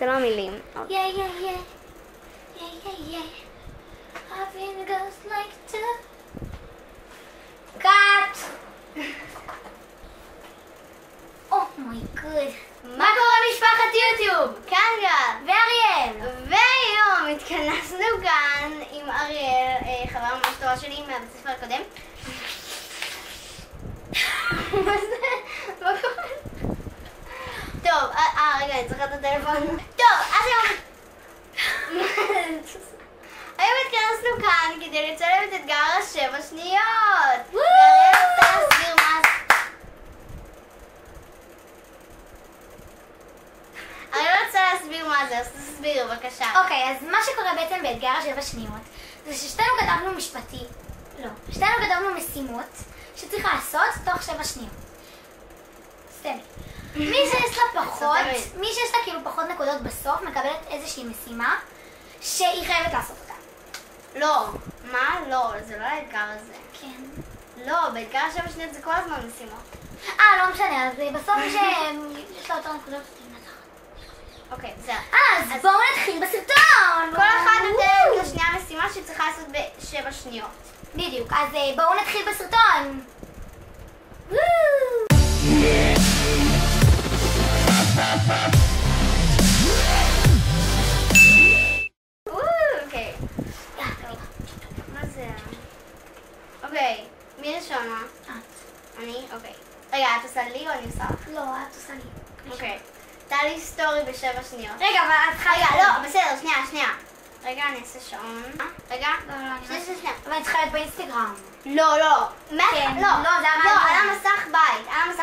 זה לא המילים. Having goes like to cut. Oh my god. מה קורה משפחת יוטיוב? כאן גל. ואריאל. והיום התכנסנו כאן עם אריאל, חבר ממש טובה שלי מהבית הספר הקודם. מה זה? מה קורה? טוב, רגע, אני צריכה את הטלפון. טוב, אז היום התכנסנו כאן כדי לצלם את אתגר ה7 שניות. ואריאל רוצה להסביר מה זה. אריאל רוצה להסביר מה זה, אז תסביר בבקשה. אוקיי, אז מה שקורה בעצם באתגר ה7 שניות זה ששתינו כתבנו שתינו כתבנו משימות שצריך לעשות תוך 7 שניות. סתם. מי שיש לה כאילו פחות נקודות בסוף מקבלת איזושהי משימה שהיא חייבת לעשות אותה. לא. מה? לא, זה לא האתגר הזה. כן. לא, באתגר ה7 שניות זה כל הזמן משימות. לא משנה, אז בסוף יש לה יותר נקודות. אוקיי, זהו. אז בואו נתחיל בסרטון! כל אחד נותן לשנייה משימה שצריכה לעשות ב7 שניות. בדיוק, אז בואו נתחיל בסרטון! אוקיי. מה זה? אוקיי, מי ראשונה? אני? אוקיי. רגע, את עושה לי או אני עושה לך? לא, את עושה לי. אוקיי. תעלי סטורי ב7 שניות. רגע, אבל את צריכה... רגע, לא, בסדר, שנייה. רגע, אני אעשה שעון. רגע. שנייה. אבל אני צריכה להיות באינסטגרם. לא. כן, לא, זה לא, על המסך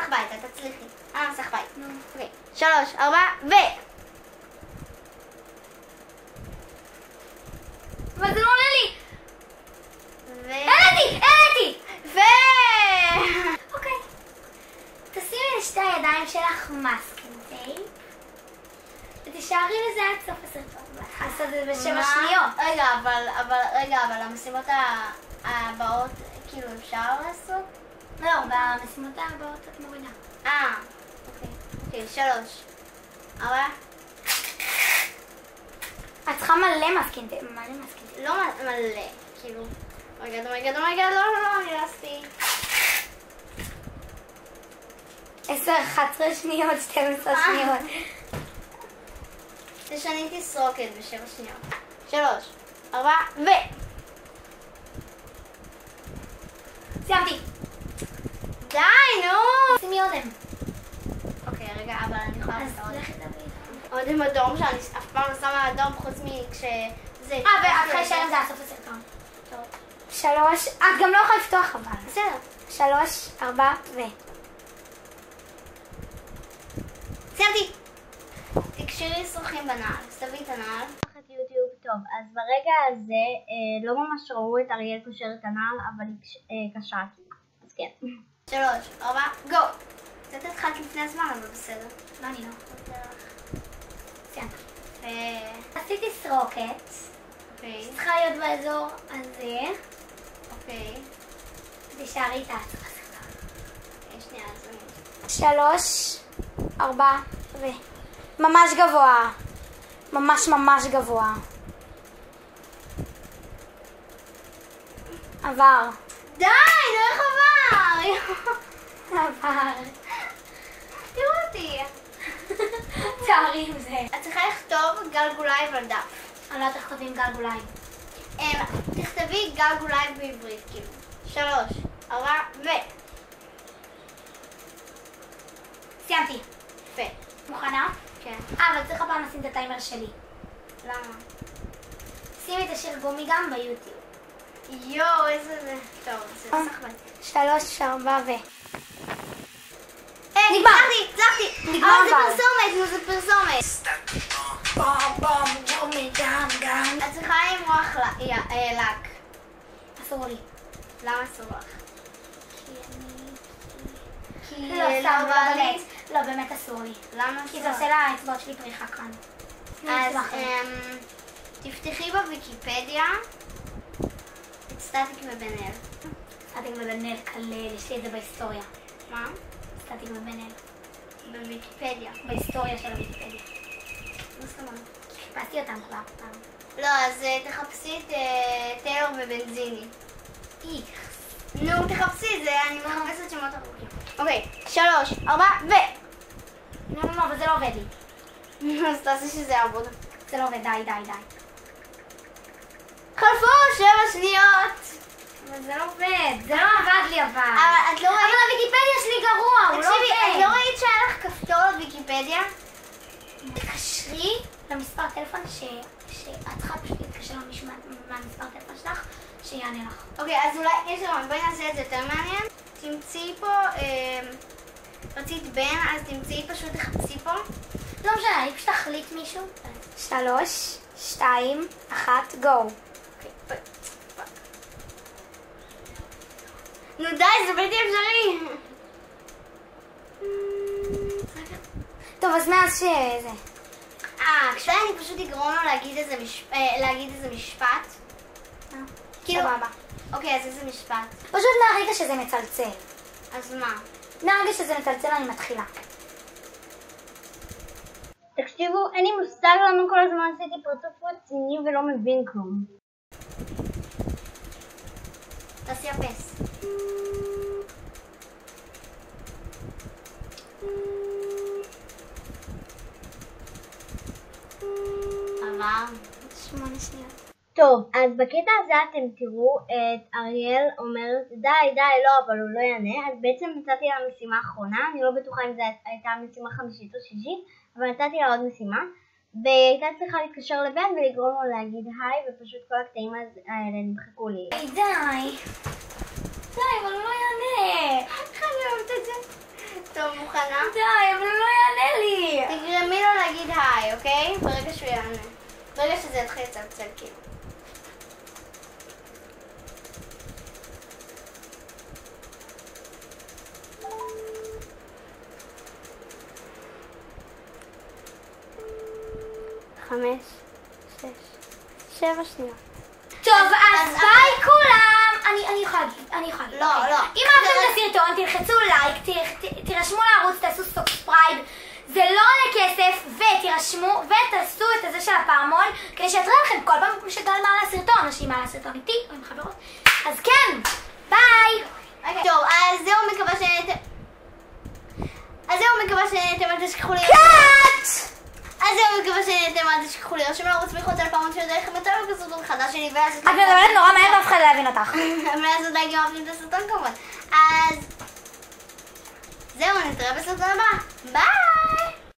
בית, את תצליחי. על המסך בית. אוקיי. 3, 4, ו... אבל זה לא עולה לי! ו... העליתי! ו... אוקיי. תשימי לשתי הידיים שלך מסקינג טייפ. ותשארי לזה עד סוף הסרטון. לעשות את זה ב7 שניות. רגע, אבל המשימות הבאות, כאילו אפשר לעשות? לא, במשימות הבאות את מורידה. אוקיי, 3, 4. את צריכה מלא מסקינג טייפ. לא מלא, כאילו. אומייגד, לא, אני רסתי. 10, 11 שניות, 12 שניות. תשני תסרוקת ב7 שניות. 3, 4, ו... סיימתי. די, נו! שימי אודם. אוקיי, רגע, אבל אני יכולה אז לעשות לכי תביא. אודם אדום, שאני אף פעם לא שמה אדום חוץ מכשזה... ואת יכולה להישאר עם זה עד סוף הסרטון. 3, את גם לא יכולה לפתוח אבל. בסדר. 3, 4, ו... סיימתי! תקשרי שרוכים בנעל, אז תביאי את הנעל. יוטיוב, טוב, אז ברגע הזה לא ממש ראו את אריאל קושר את הנעל, אבל קשרתי. אז כן. 3, 4, גו! קצת התחלת לפני הזמן, אבל בסדר. לא, אני לא. סיימת. ו... עשיתי סרוקת. אוקיי. צריכה להיות באזור הזה. אוקיי. תשארי איתה עד סוף הסרטון. שנייה, אז אני... 3, 4, ו... ממש גבוה. ממש גבוה. עבר. די, לא איך עבר! עבר. תראו אותי. תארי עם זה. את צריכה לכתוב גלגולייב על דף. אני לא יודעת איך כותבים גלגוליים. תכתבי גלגולייב בעברית, כאילו. 3, 4, ו... סיימתי. יפה. מוכנה? כן. אבל צריך הפעם לשים את הטיימר שלי. למה? שימי את השיר גומי גם ביוטיוב. יואו, איזה זה... טוב, זה מסך בית. 3, 4, ו... נגמר! הצלחתי! נגמר, זה פרסומת! את צריכה למרוח לק. אסור לי. למה אסור לך? כי לא, סתם, לא, באמת אסור לי. למה כי אסור זה לך? עושה לאצבעות שלי פריחה כאן. אז תפתחי בוויקיפדיה את סטטיק ובן אל. סטטיק ובן אל כלל, יש לי את זה בהיסטוריה. מה? סטטיק ובן אל. בוויקיפדיה. בהיסטוריה של הוויקיפדיה. מה זאת אומרת? חיפשתי אותם כבר פעם. לא, אז תחפשי את טיילור ובנזיני. נו, תחפשי, אני מחפשת שמות ארוכים. אוקיי, 3, 4, ו... לא, אבל זה לא עובד לי. אז תעשי שזה יעבוד. זה לא עובד, די. חלפו 7 שניות. אבל זה לא עובד, זה לא עבד לי אבל. אבל את לא ראית... אבל הוויקיפדיה שלי גרוע, הוא לא עובד. תקשיבי, את לא ראית שהיה לך כפתור לוויקיפדיה? תקשרי למספר טלפון שאת צריכה פשוט להתקשר למישהו מהמספר טלפון שלך, שיענה לך. אוקיי, אז אולי יש רעיון, בואי נעשה את זה יותר מעניין. תמצאי פה, רצית בן, אז תמצאי פשוט, תחפשי פה. לא משנה, אני פשוט אחליט מישהו. 3, 2, 1, גו. נו די, זה בלתי אפשרי. טוב, אז מאז שזה. כשאני פשוט אגרום לו להגיד איזה משפט. כאילו, סבבה. אוקיי, אז איזה משפט? פשוט מהרגע שזה מצלצל. אז מה? מהרגע שזה מצלצל אני מתחילה. תקשיבו, אין לי מושג למה כל הזמן עשיתי פרצוף רציני ולא מבין כלום. תעשי אפס. עבר 8 שניות. טוב, אז בקטע הזה אתם תראו את אריאל אומרת די, לא, אבל הוא לא יענה. אז בעצם נתתי לה משימה האחרונה, אני לא בטוחה אם זו הייתה משימה חמישית או שישית, אבל נתתי לה עוד משימה, והיא הייתה צריכה להתקשר לבן ולגרום לו להגיד היי, ופשוט כל הקטעים האלה נמחקו לי. די, אבל הוא לא יענה. איך אני אוהבת את זה? טוב, מוכנה? די, אבל הוא לא יענה לי. תגרמי לו להגיד היי, אוקיי? ברגע שהוא יענה. ברגע שזה יתחיל לצלצל כאילו. חמש, 6, 7 שניות. טוב, אז ביי כולם. אני יכולה להגיד. לא. אם אהבתם את הסרטון, תלחצו לייק, תירשמו לערוץ, תעשו סאבסקרייב. זה לא עולה כסף, ותירשמו ותעשו את הזה של הפעמון כדי שיתראה לכם כל פעם שגל מעלה סרטון, או שהיא מעלה סרטון איתי או עם חברות. אז כן, ביי! טוב, אז זהו, מקווה שנהנתם, אל תשכחו לי... קאט! אז זהו, מקווה שנהנתם, אל תשכחו לי רשום לערוץ מחוץ על הפעמון של דרך יותר בסרטון חדש שלי ואז... את מדברת נורא מהר ואף אחד לא יבין אותך. ואז עוד גם אוהבים את הסרטון כמובן. אז זהו, נתראה בסרטון הבא. ביי!